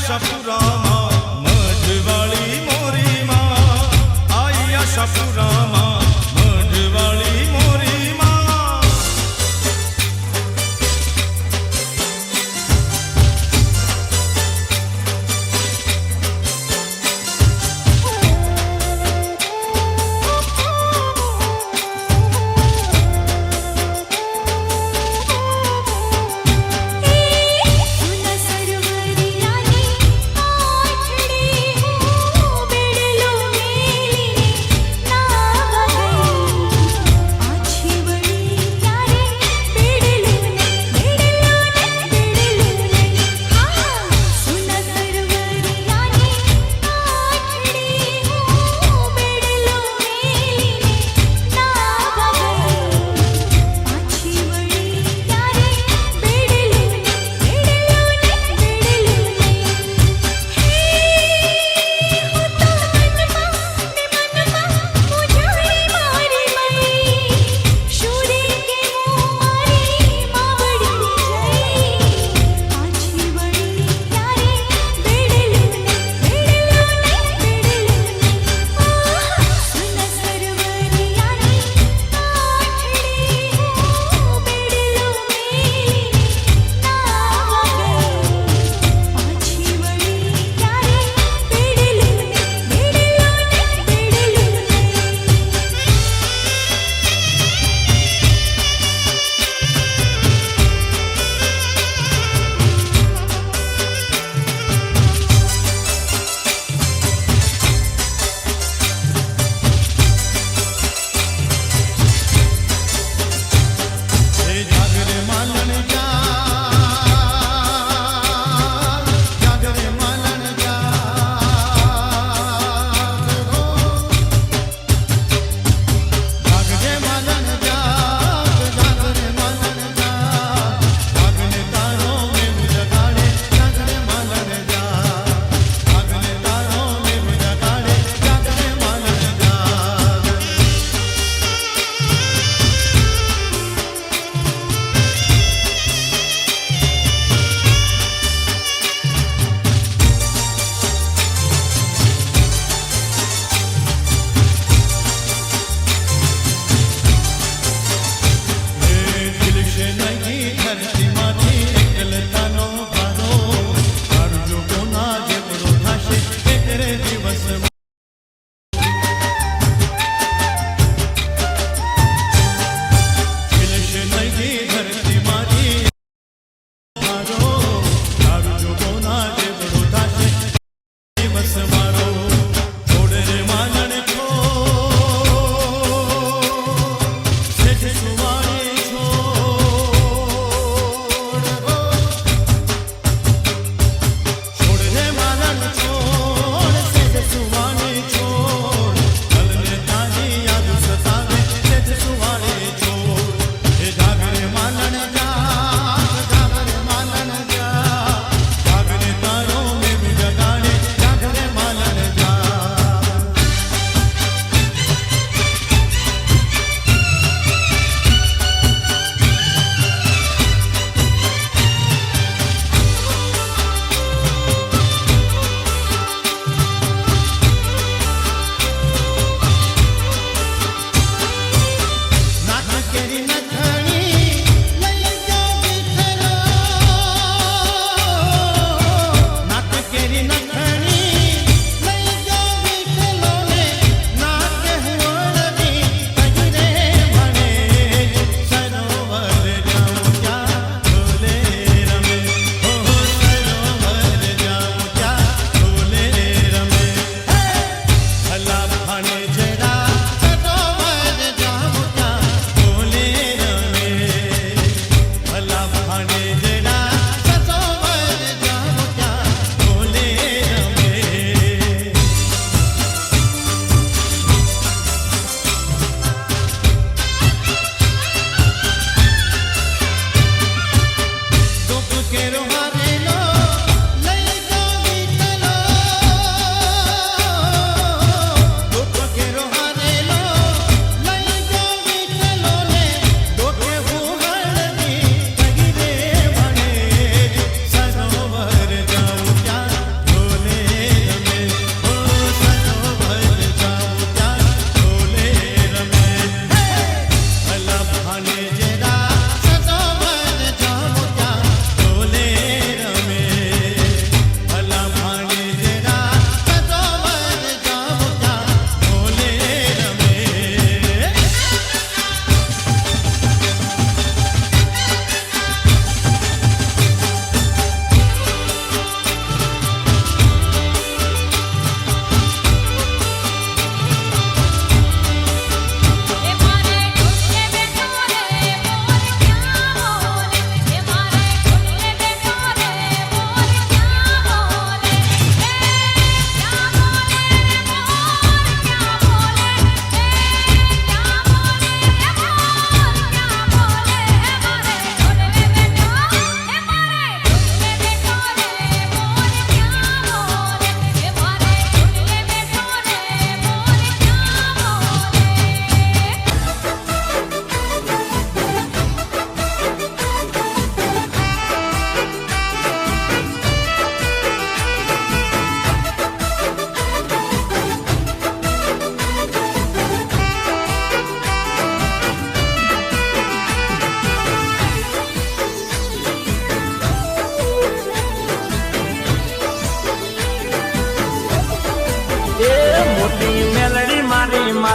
આશાપુરામાં મઢવાળી મોરીમાં આઈ આશાપુરામાં મઢવાળી મોરીમાં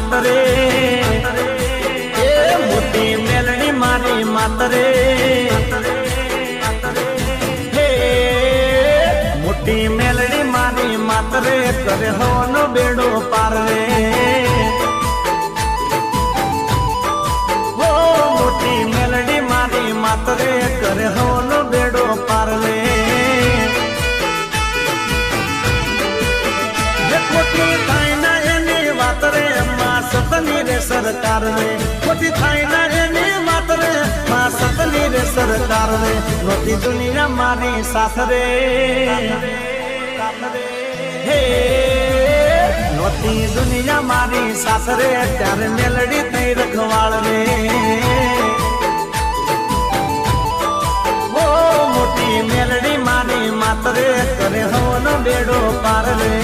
માતરે એ મોટી મેલડી મારી માતરે હે મોટી મેલડી મારી માતરે કરે હોનો બેડો પાર રે હો મોટી મેલડી મારી માતરે કરે હોનો બેડો પાર રે ખોટી થાય ના એની વાત રે માં સતની રે સરકાર રે ખોટી થાય ના એની વાત રે માં સતની રે સરકાર રે નોતી દુનિયા મારી સાથ રે હે નોતી દુનિયા મારી સાથ રે ત્યારે મેલડી થઈ રખવાળ રે ઓ મોટી મેલડી મારી માતરે કરે હોનો બેડો પાર રે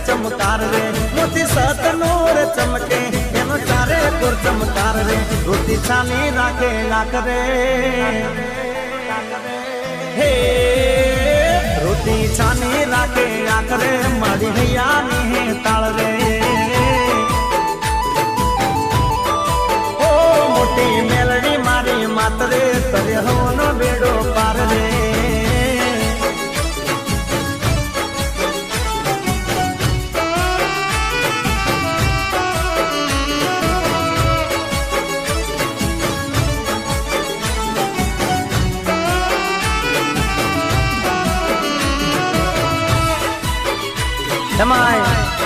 चमकार रे मोती सतनूर चमके एनो चारे पुर चमकार रे रोटी छानी राखे लाख रे हे रोटी छानी राखे लाख रे मारी हैया नी ताल रे ओ मोटी मेलडी मारी मातरे तरे होनो बेडो पार रे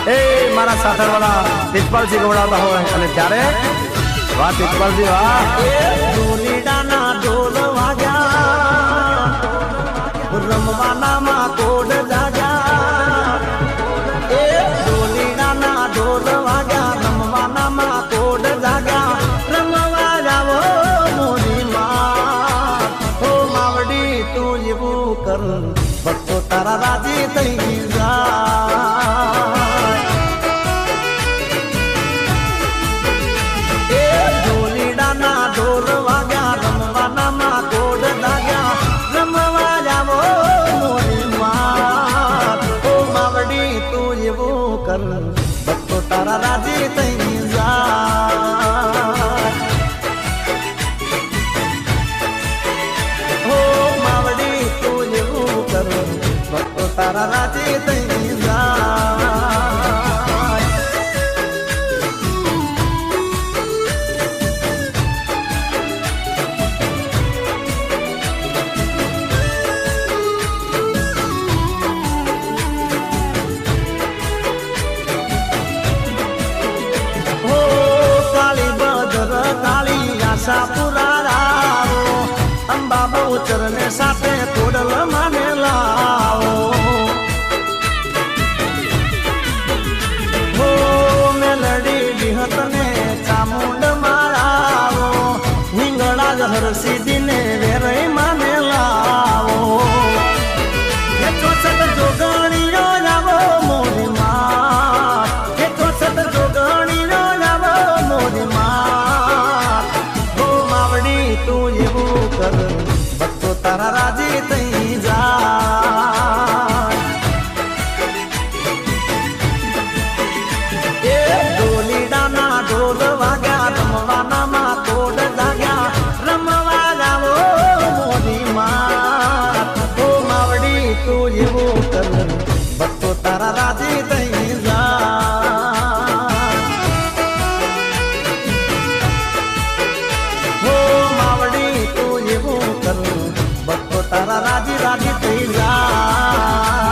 એ મારા સાસરવાળા તેજપાલજી ગવડાવતા હોય અને ત્યારે વાહ તેજપાલજી વાહ ડોલીડાના ઢોલ વાગ્યા રમવાનામાં કોડ જાગ્યા એ ડોલીડાના ઢોલ વાગ્યા રમવાનામાં કોડ જાગ્યા રમવા જાવો મોરી માં હો માવડી તું એવું કર ભક્તો તારા રાજી થઈ જા ઢોલ વાગ્યા રમવાનામાં કોડ લાગ્યા રમવા જાવો મોરી માં ઓ માવડી તું એવું કર ભક્તો તારા રાજી થઈ જાય ઓ માવડી તું એવું કર ભક્તો તારા રાજી થઈ જાય સાપુરા રાવો અંબા બહુચર ને સાથે કોડલ માને લાવો હો મેલડી વિહત ને ચામુંડ મારાવો હિંગળા જહર સીધી ને વેરઈ માને લાવો હે ચોસત જોગણીઓ લાવો મોરી માં હે ચોસત જોગણીઓ લાવો મોરી માં તું એવું કર ભક્તો તારા રાજી થઈ જાય એ ડોલીડાના ઢોલ વાગ્યા રમવાનામાં કોડ જાગ્યા રમવા જાવો મોરી માં ઓ માવડી તું એવું કર ભક્તો તારા રાજી થઈ જાય તું એવું કર રાજી થઈ જાય.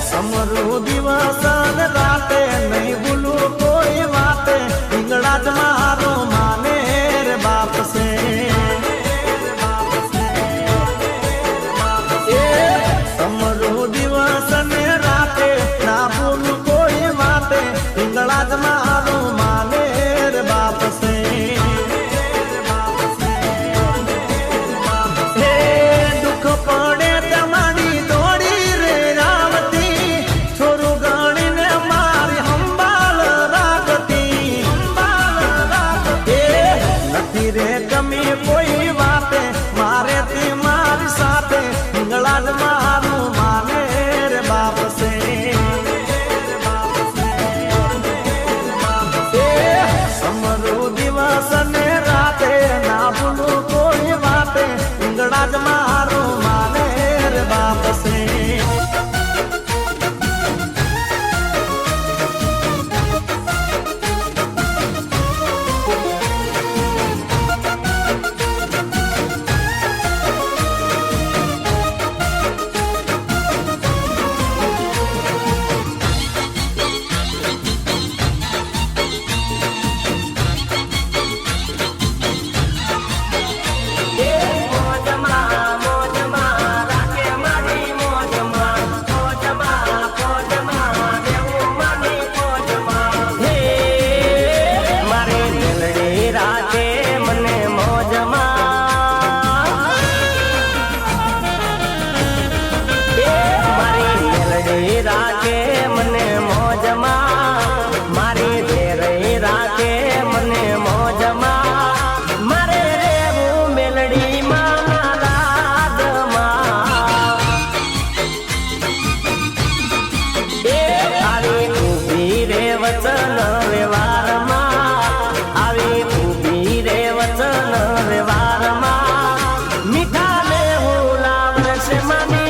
સમરું દિવસ ને રાતે નહીં ભૂલું કોઈ વાતે ઈંગળા જ મારો માને રે બાપ છે. સમરું દિવસ ને રાતે ના ભૂલું કોઈ વાતે ઈંગળા જ મારો માને રે બાપ છે. દુઃખ પડે તમારી દોડી રે રાવતી છોરું ગણીને મારી સંભાળ રાખતી. નથી રે કમી કોઈ વાતે મારે તી મારી સાથે હિંગળા જ મારું માને રે બાપ છે. સમરું દિવસ ને રાતે ના ભૂલું કોઈ વાતે હિંગળા જ મારું માને રે બાપ છે. રાખે મને મોજમાં મારી ધેરઈ રાખે મને મોજમાં મારે રેવું મેલડીમાં રાધમાં. આવી ઊભી રે વચન વ્યવહારમાં આવી ઊભી રે વચન વ્યવહારમાં મીઠા ને હું લાવશે માની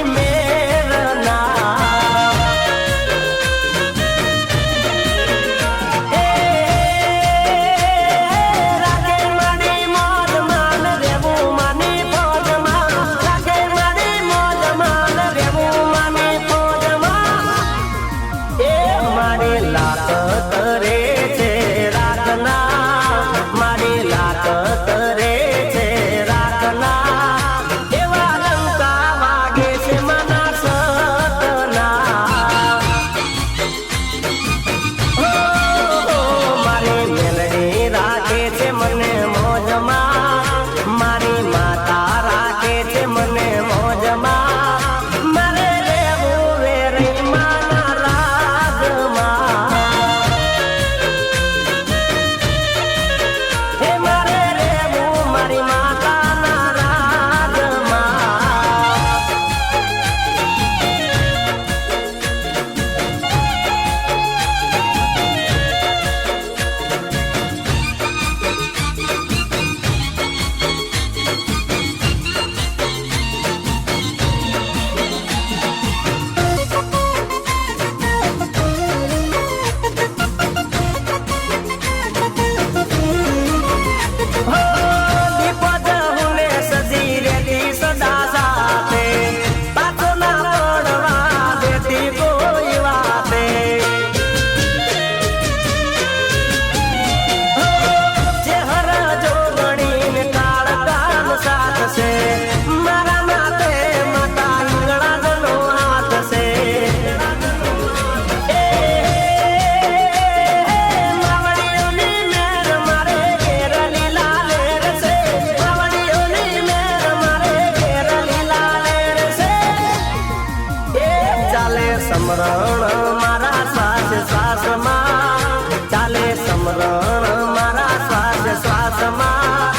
સમરણ મારા શ્વાસ શ્વાસમાં ચાલે સમરણ મારા શ્વાસ શ્વાસમાં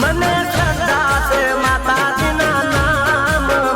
મને શ્રદ્ધા છે માતાજીના નામમાં.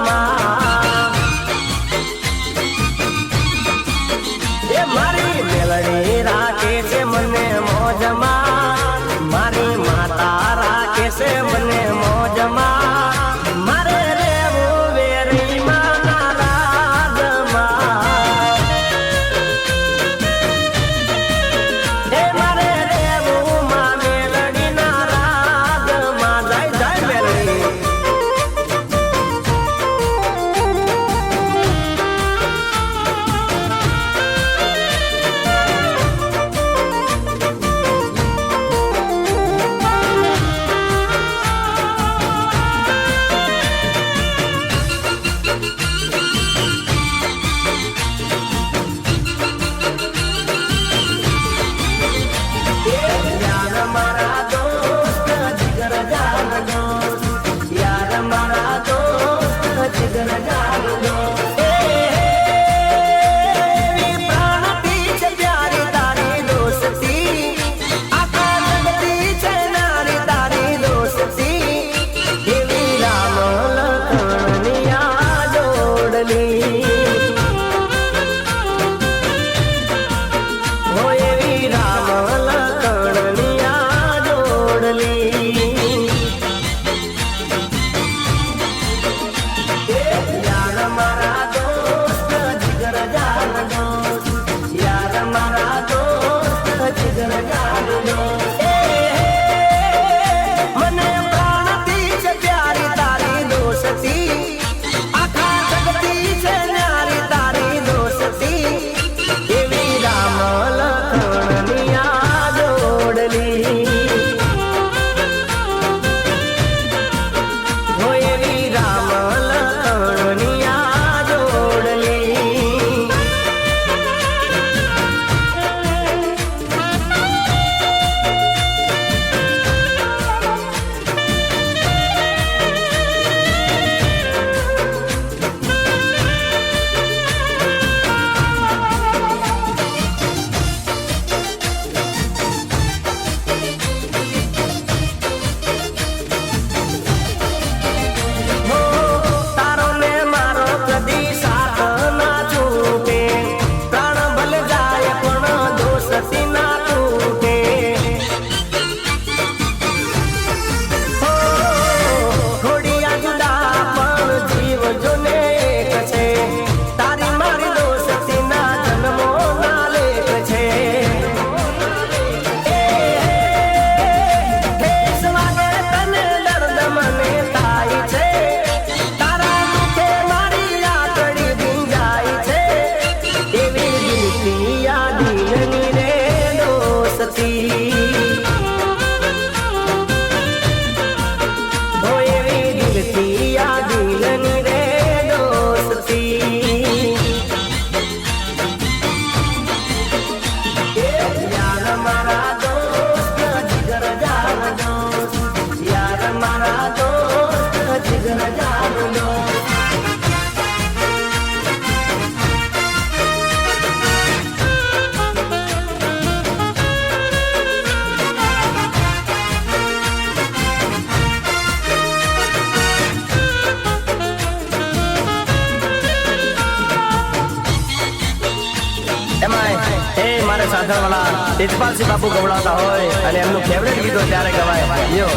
સાધનવાળા તેજપાલસિંહ બાપુ ગવડાવતા હોય અને એમનું ફેવરેટ ગીતો ત્યારે ગવાય યો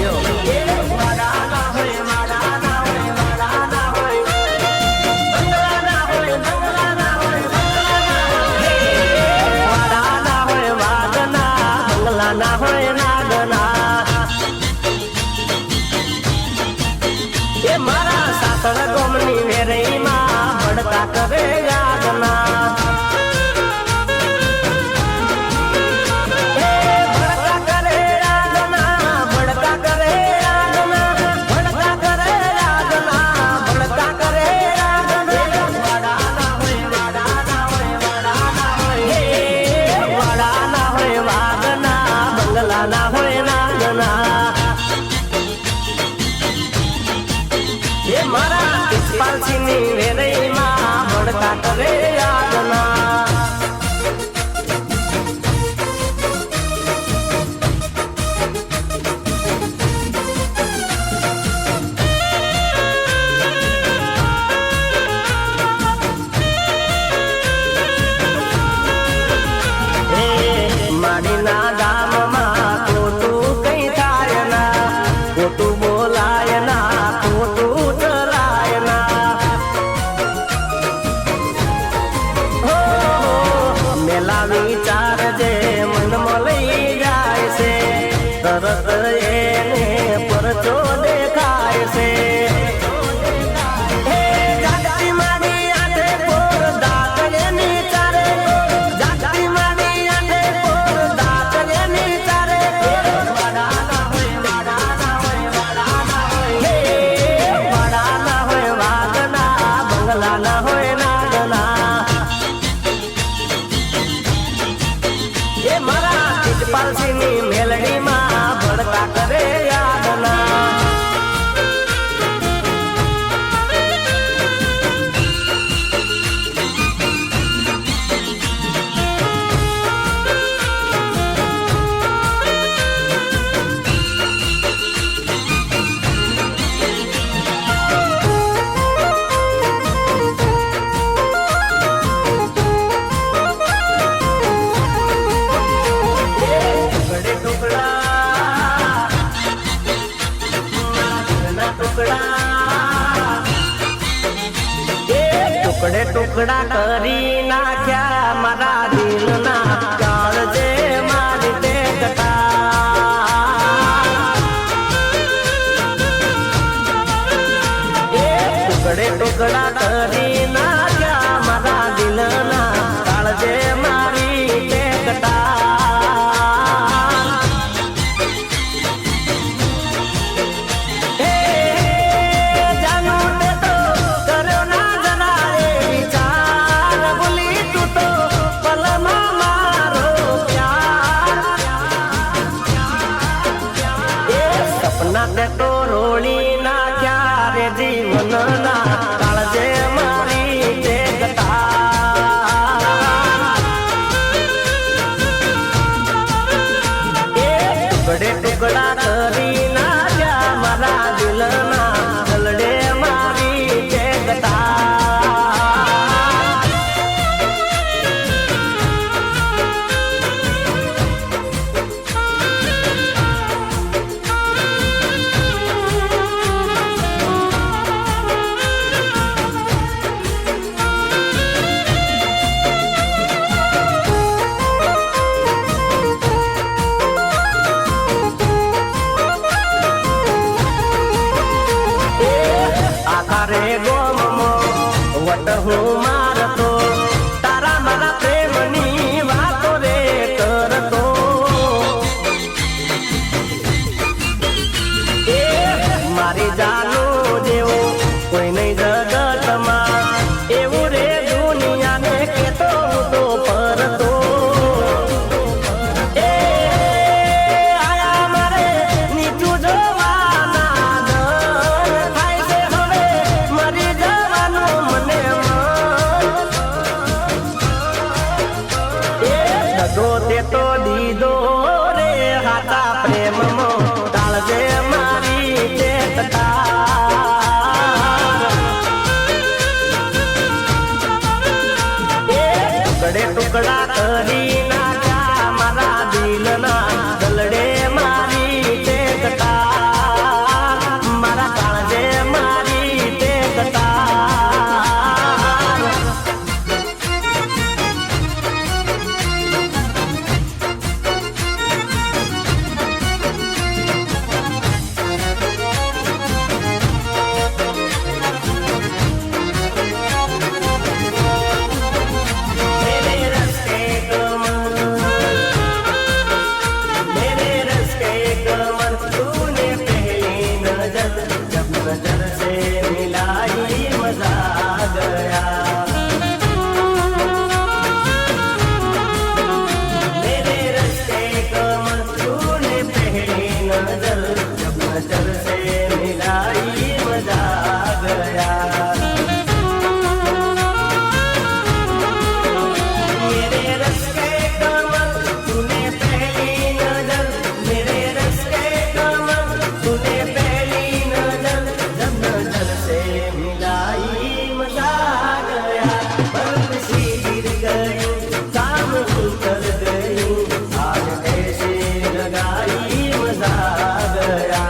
ના હોય નાગના એ મારા સાસર ગોમની વેરઈમાં ભડકા કરે યાદના ભડકા કરે યાદના ભડકા કરે યાદના ભડકા કરે યાદના ભડકા કરે યાદના વાડાના હોય વાડાના હોય વાડાના હોય વાડાના હોય વાગના બંગલાના હોય નાગના એ મારા તેજપાલસિંહની વેરઈમાં ભડકા કરે યાદના માડીના ગામમાં ખોટું કઈ થાય ના ખોટું બોલાય ના ખોટું ચલાય ના હો મેલા વિચાર જે મનમાં લઈ જાય છે તરત એને પરચો દેખાય છે ના હોય નાગના એ મારા તેજપાલસિંહની મેલડીમાં ભડકા કરે યાદના ટુકડે ટુકડા કરી નાખ્યા મારા દિલના કાળજે મારી તે ટુકડે ટુકડા કરી નાખ્યા મારા દિલના કાળજે મારી તે સપના તો રોળી નાખ્યા રે જીવનના કાળજે મારી તે ટુકડે ટુકડા કરી નાખ્યા મારા દિલના ગલડે મારી તે રે ગોમો વટ હું મારતો તારા મારા પ્રેમની વાતો રે કરતો એ મારી જાનું જેવું કોઈ નહીં જગતમાં એવું રે દુનિયાને કેતો હું તો પરતો એ આયા મારે નીચું જોવાના થાય છે હવે મરી જવાનું મને गया मेरे रस के कमर तूने पहली नजर मेरे रस के कमर तूने पहली नजर जब नजर से मिलाई मजा आ गया बर्फ सी गिर गई शाम उतर गई आज ऐसे लगाई मजा आ गया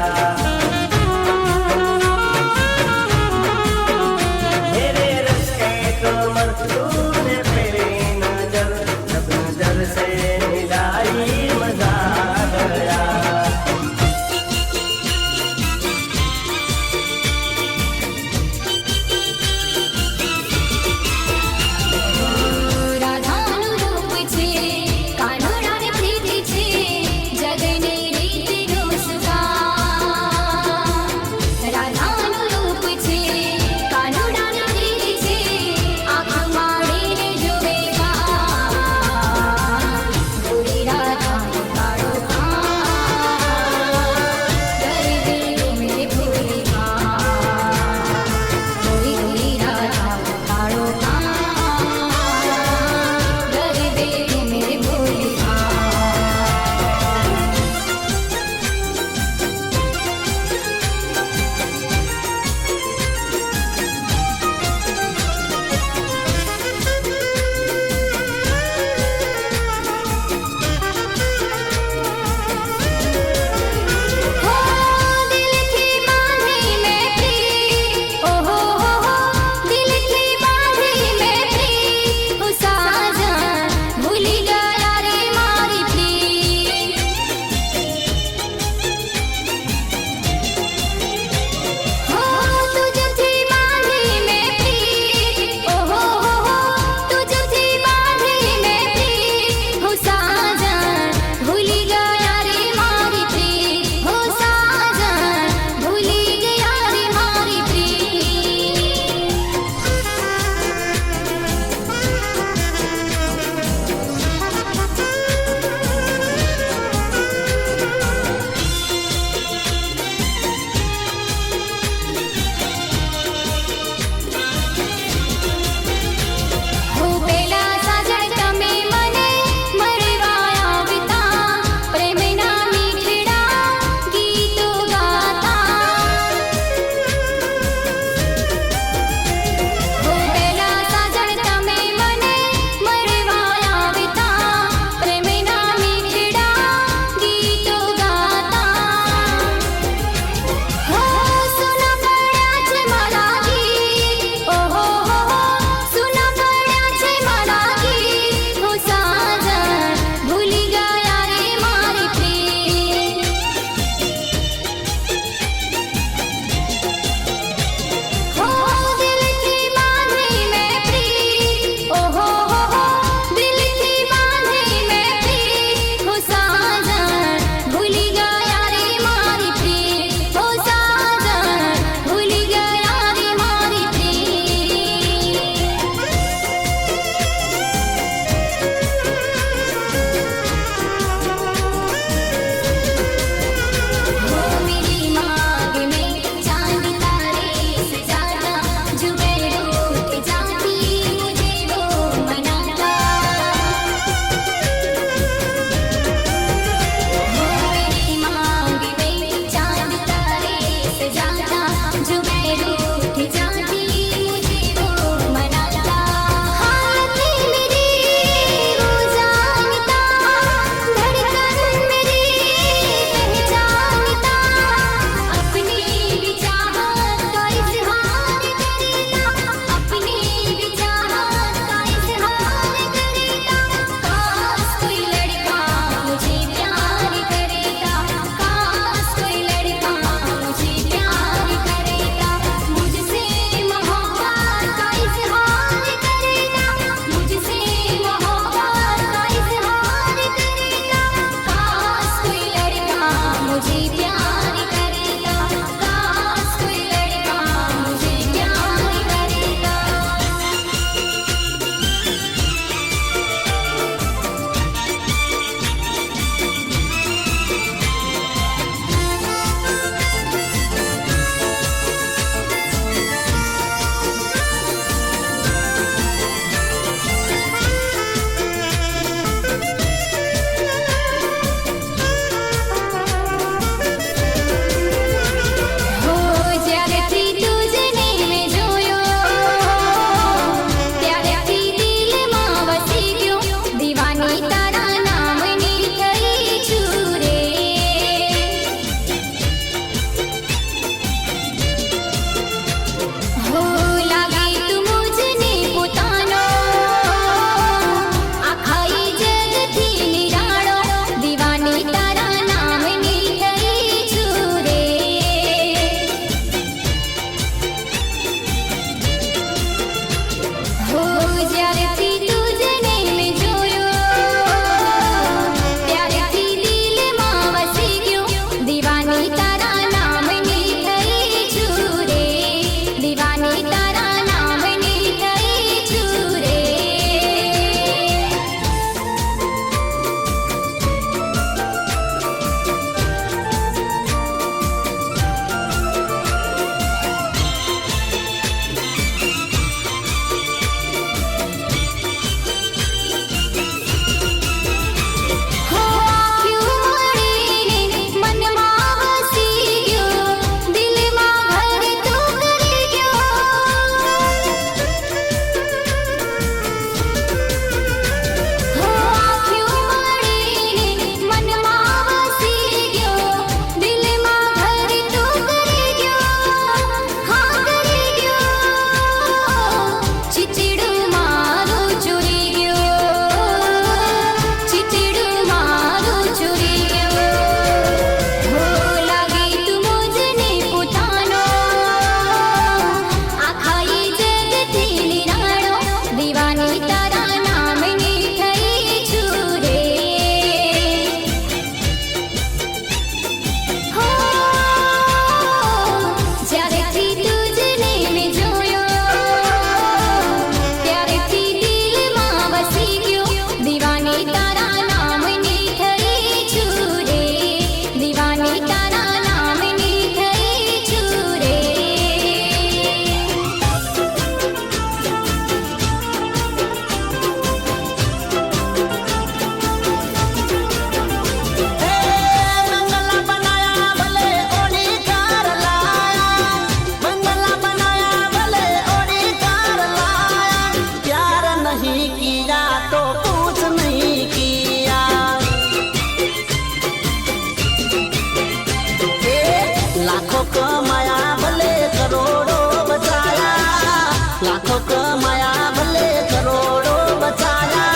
लाखों कमाया भले करोड़ों बचाया,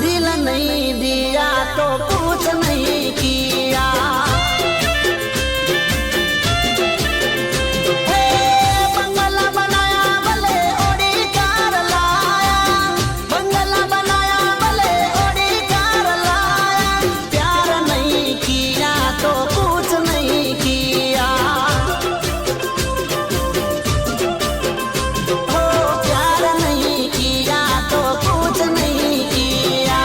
दिल नहीं दिया तो कुछ नहीं किया। बंगला बनाया भले ऑडी कार लाया, बंगला बनाया भले ऑडी कार लाया, प्यार नहीं किया तो कुछ नहीं किया। हो प्यार नहीं किया तो कुछ नहीं किया।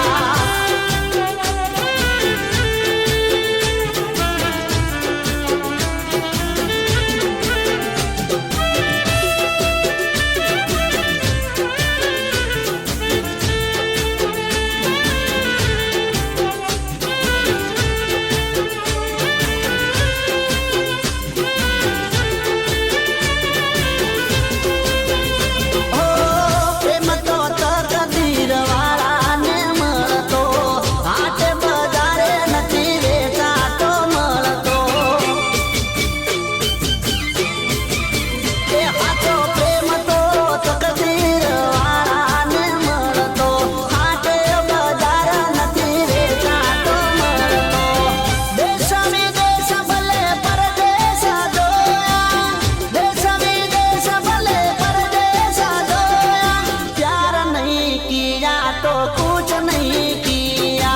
हो प्रेम तो तकदीर वाळाने મળતો, હાટે બજારે નથી વેચાતો મળતો। એ હાચો પ્રેમ તો તકદીર વાળાને મળતો, હાટે બજાર નથી વેચાતો મળતો। દેશ વિદેશ ભલે પરદેશ જોયા, દેશ વિદેશ ભલે પરદેશ જોયા, प्यार नहीं किया तो कुछ नहीं किया।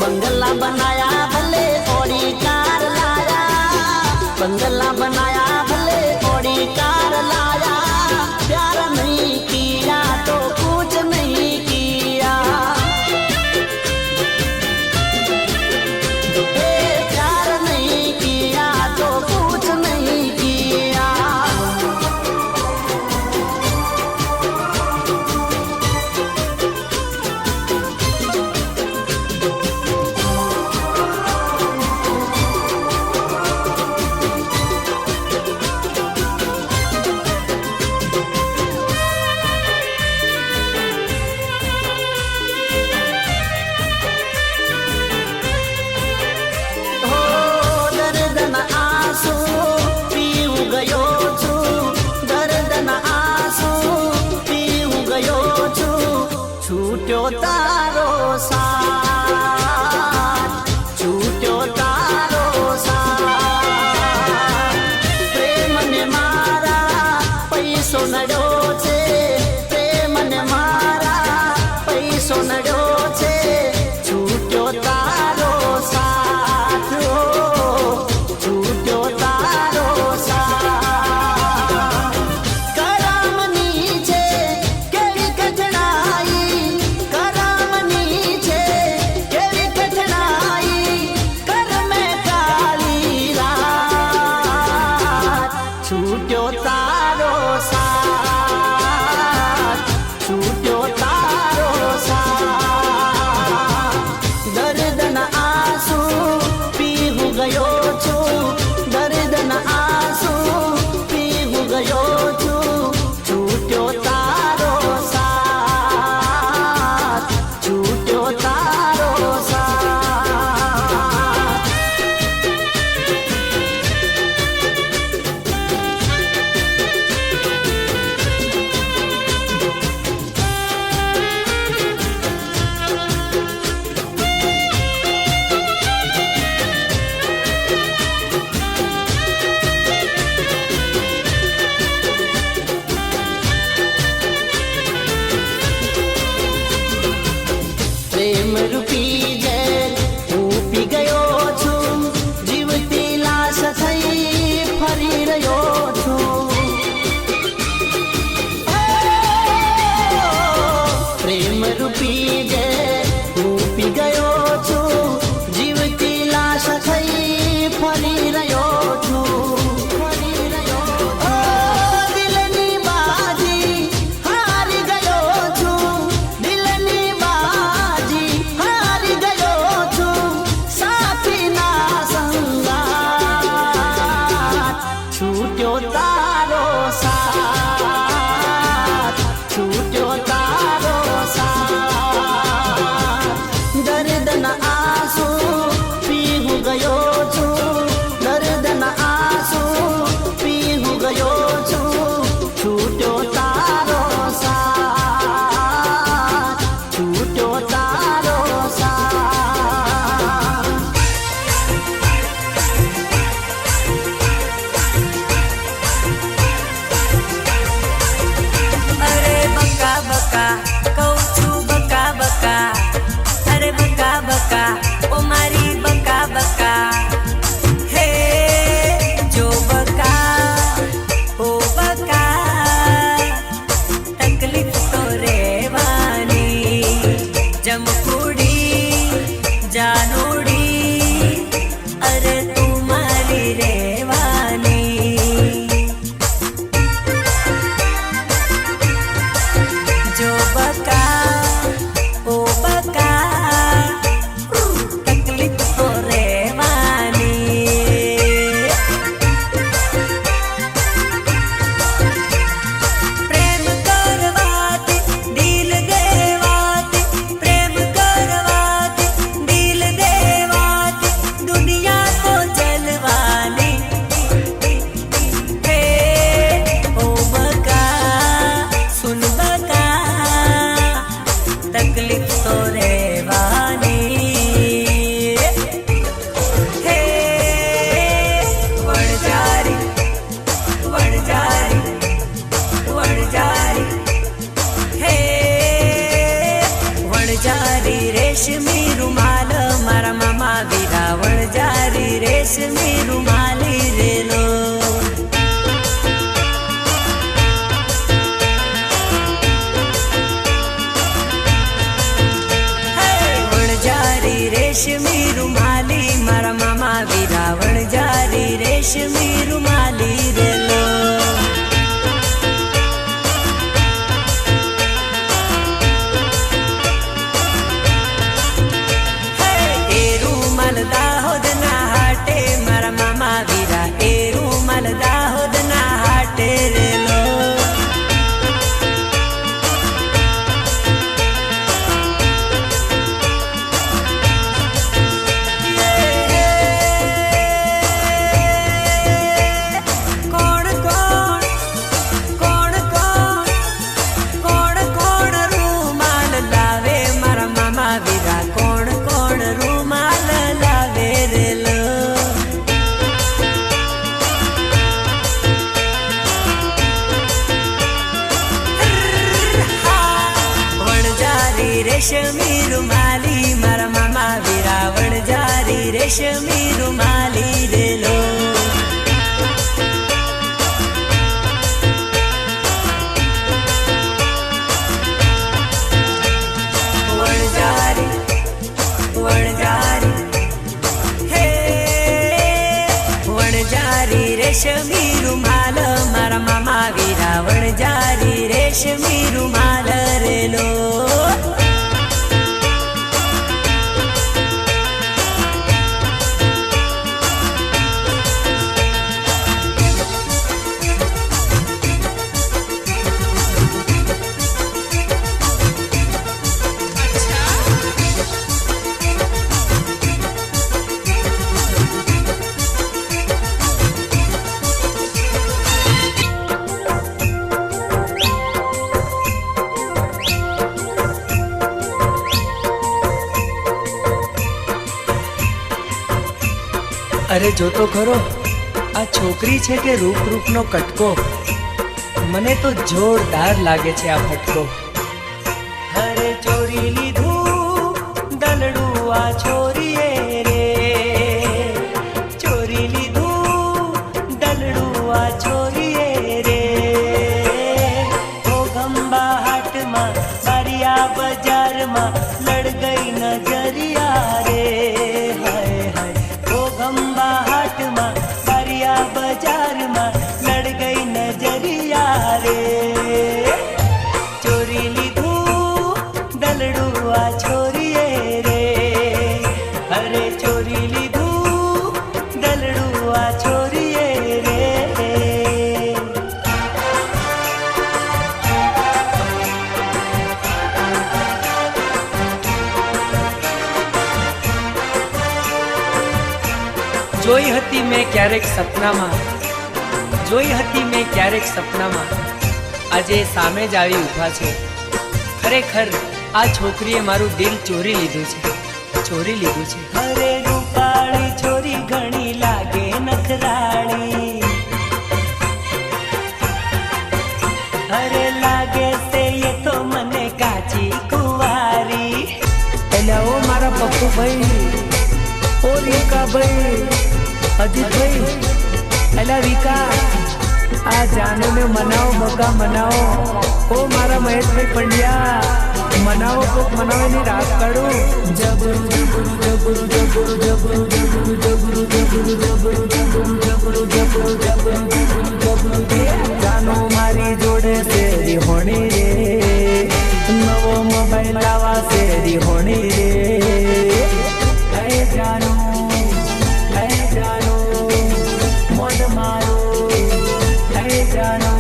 बंगला बनाया भले ऑडी कार लाया, बंगला बनाया भले ऑडी कार लाया, प्यार नहीं किया तो कुछ नहीं किया। प्यार नहीं किया तो कुछ नहीं किया। हो દર્દના આંસુ પીવું ગયો છું, દર્દના આંસુ પીવું ગયો છું, છૂટ્યો તારો સાથ, છૂટ્યો તારો સાથ। પ્રેમને મારા પૈસો નડ્યો છે, પ્રેમને મારા પૈસો નડ્યો છે, છૂટ્યો તારો સાથ, ઓ છૂટ્યો તારો સાથ। કરામની છે કેવી કઠણાઈ, કરામની છે કેવી કઠણાઈ, કરમે કાળી રાત, છૂટ્યો તારો સાથ, છૂટ્યો તારો સાથ। દર્દના આંસુ પીવું ગયો છું, દર્દના આંસુ પીવું ગયો છું, છૂટ્યો તારો સાથ, છૂટ્યો તારો સાથ। પ્રેમ રૂપી જેલ હું પી ગયો છું, જીવતી લાશ થઈ ફરી રહ્યો છું। પ્રેમ રૂપી જેલ હું પી ગયો છું, જીવતી લાશ થઈ ફરી રહ્યો છું, ફરી રહ્યો છું। દિલની બાજી હારી ગયો છું, દિલની બાજી હારી ગયો છું, સાથીના સંગાત, છૂટ્યો તારો સાથ, છૂટ્યો તારો સાથ। દર્દના આંસુ પીવું ગયો છું, દર્દ રેશમી રૂમાલી રેલો વણજારી રેશમી રૂમાલી મારા મામા વીરા વણજારી રેશમી રૂમાલી રેલો દાહોદ ના હાટે મારા મામા વીરા એ રૂમાલ દાહોદ ના હાટે રેલો કોણ કોણ કોણ કોણ કોણ કોણ રૂમાલ લાવે મારા મામા વીરા કોણ કોણ રૂમાલ લાવે રેલો વણજારી રેશમી રૂમાલી મારા મામા વીરા વણજારી રેશમી રૂમાલી રેલો વણજારી વણજારી હે વણજારી રેશમી રૂમાલ મારા મામા વીરા વણજારી રેશમી રૂમાલ રેલો અરે જો તો ખરો આ છોકરી છે કે રૂપ રૂપનો કટકો મને તો જોરદાર લાગે છે આ ફટકો હરે ચોરી લીધું દલડું આ છોરીએ રે ચોરી લીધું દલડું આ છોરીએ રે ઓ ગંબા હાટમાં બારિયા બજારમાં લડ ગઈ નજરિયા રે હાય હાય ઓ ગંબા હાટમાં બારિયા બજારમાં લડ ગઈ નજરિયા રે ચોરી લીધું દલડું આ છોરીએ રે અરે ચોરી લીધું દલડું આ છોરીએ રે જોઈ હતી મેં ક્યારેક સપનામાં જોઈ હતી મેં ક્યારેક સપનામાં આજે સામે જ આવી ઊભા છે ખરેખર આ છોકરીએ મારું દિલ ચોરી લીધું છે અરે રૂપાળી છોરી ઘણી લાગે નખરાળી અરે લાગે છે એ તો મને કાચી કુંવારી એટલે ઓ મારા પપ્પુ ભાઈ ઓ વિકા ભાઈ અજીતભાઈ એલા વિકા આ જાનુને મનાવો મોકા મનાવો ઓ મારા મહેશભાઈ પંડ્યા મનાવો કોક મનાવો એની રાત કાઢું જબરુ જબરુ જબરુ જબરુ જબરુ જબરુ જબરુ જબરુ જબરુ જબરુ જબરુ જબરુ જાનો મારી જોડે શેરી હોણી રે નવો મોબાઈલ લાવા શેરી હોણી રે હે જાનો મોડ મારો હે જાનો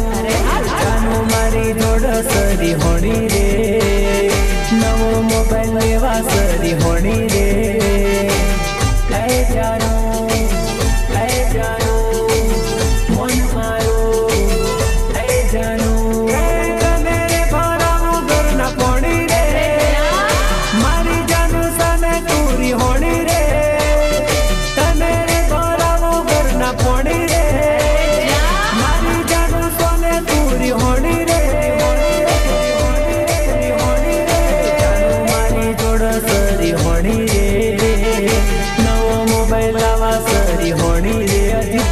મારી જોડ સરી હોણી રે નવો મોબાઈલ લેવા સરી હોણી રે હે જાનો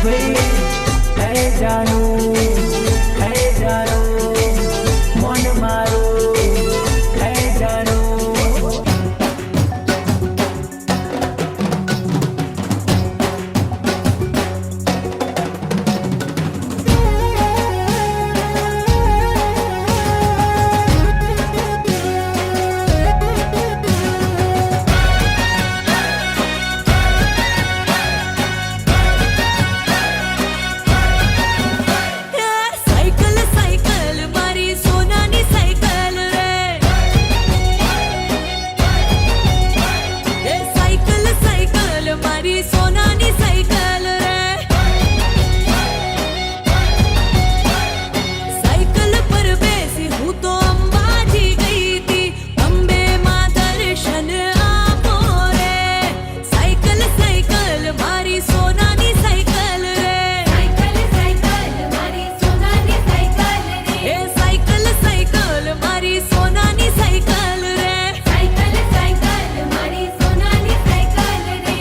ભાઈ હે જાનું હે જાનું મન મારું હે જાનું સાયકલ સાયકલ મારી સોનાની સાયકલ રે એ સાયકલ સાયકલ મારી સોનાની સાયકલ રે સાયકલ પર બેસી હું તો અંબાજી ગઈ તી અંબે માં દર્શન આપો રે સાયકલ સાયકલ મારી સોનાની સાયકલ રે સાયકલ સાયકલ મારી સોનાની સાયકલ રે એ સાયકલ સાયકલ મારી સોનાની સાયકલ રે સાયકલ સાયકલ મારી સોનાની સાયકલ રે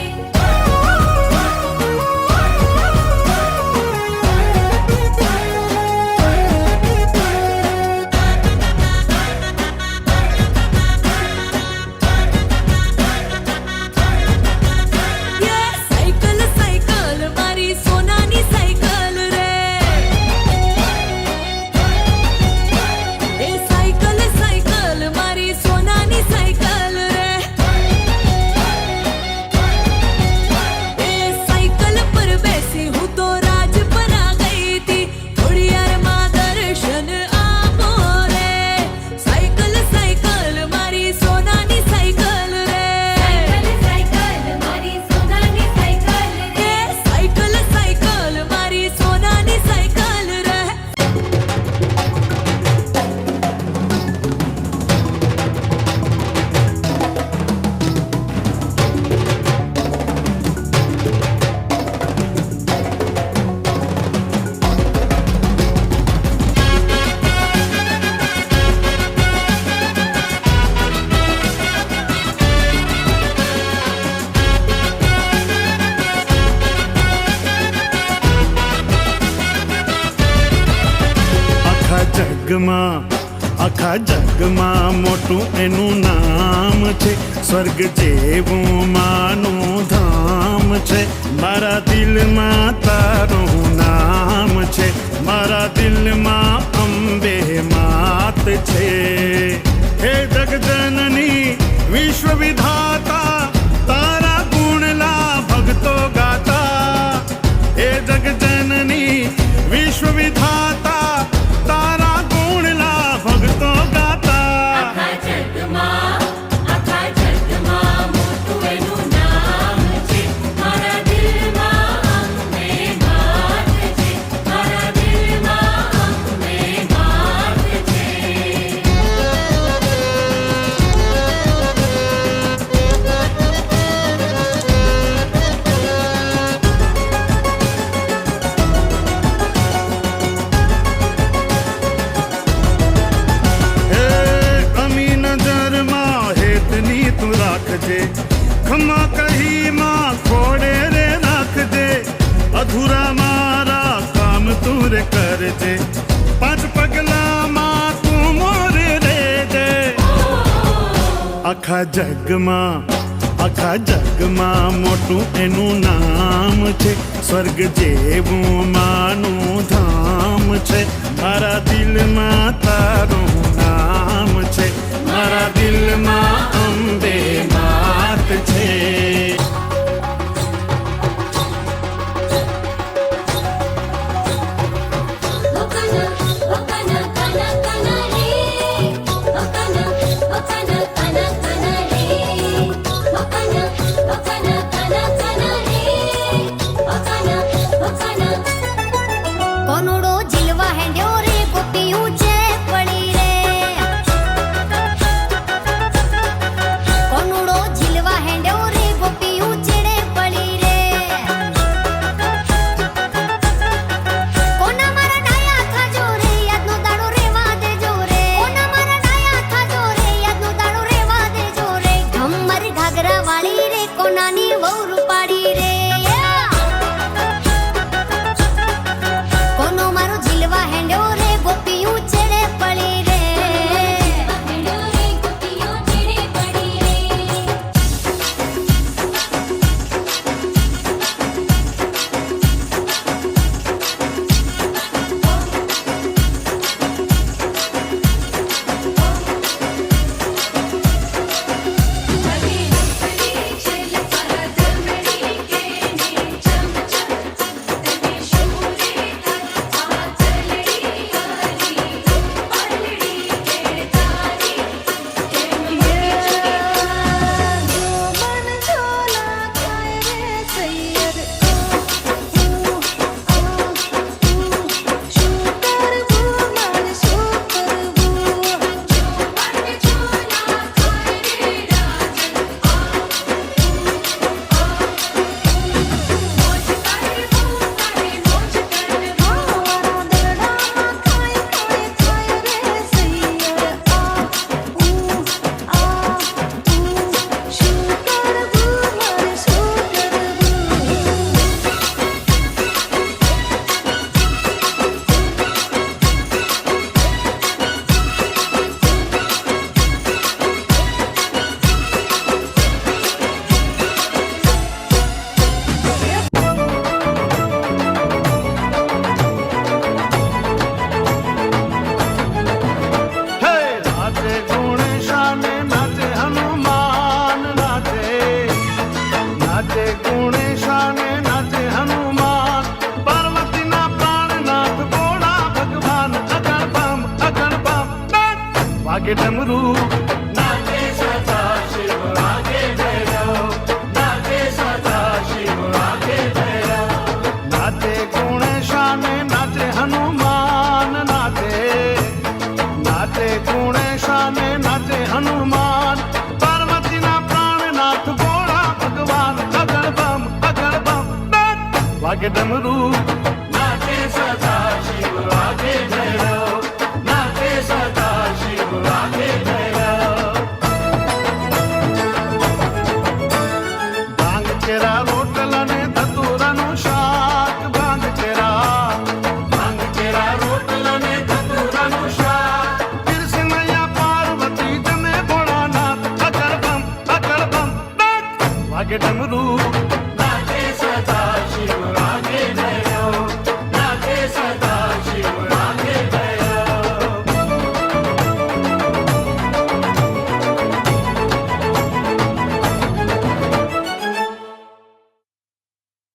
સાયકલ સાયકલ મારી સોનાની સાયકલ રે એ સાયકલ સાયકલ મારી સોનાની સાયકલ રે એ સાયકલ પર બેસી હું તો રાજપરા ગઈ તી થોડી વારમાં દર્શન આપો રે સાયકલ સાયકલ મારી સોનાની સાયકલ રે સાયકલ સાયકલ મારી સોનાની સાયકલ રે સાયકલ સાયકલ મારી સોનાની સાયકલ રે આખા જગમાં મોટું એનું નામ છે સ્વર્ગ જેવું માનું ધામ છે મારા દિલમાં તારું નામ છે મારા દિલમાં અંબે માત છે હે જગજનની વિશ્વ વિધાતા તારા ગુણલા ભક્તો ગાતા હે જગજનની વિશ્વ વિધાતા તારા ગુણલા ભક્તો ગાતા આખા જગમાં મોટું એનું નામ છે મારા દિલમાં અંબે માત છે મારા દિલમાં અંબે માત છે હે અમી નજરમાં હેતની તું રાખજે ખમા કહી માં ખોડે રે રાખજે અધૂરા મારા કામ તું રે કરજે પાંચ પગલામાં તું મોરે રેજે આખા જગમાં મોટું એનું નામ છે સ્વર્ગ જેવું માનું ધામ છે મારા દિલમાં તારું નામ છે મારા દિલમાં અંબે માત છે કોનુડો જીલવા હેંડ્યો રે ગોપીયું છે પડી રે કોનુડો જીલવા હેંડ્યો રે ગોપીયું વાગે ડમરૂ નાચે સદા શિવ વાગે ભૈરવ, નાચે સદા શિવ વાગે ભૈરવ. નાચે ગુણેશાને નાચે હનુમાન નાચે ગુણેશાને નાચે હનુમાન પાર્વતીના પ્રાણનાથ ભોળા ભગવાન અગણ બમ વાગે ડમરૂ નાચે સદા શિવ વાગે ભૈરવ, નાચે સદા શિવ વાગે ભૈરવ. ભાંગ કેરા રોટલા ને ધતુરાનું શાક ભાંગ કેરા રોટલા ને ધતુરાનું શાક. કૃષ્ણયા પાર્વતી જમે ભોળાનાથ અગણ બમ વાગે ડમરૂ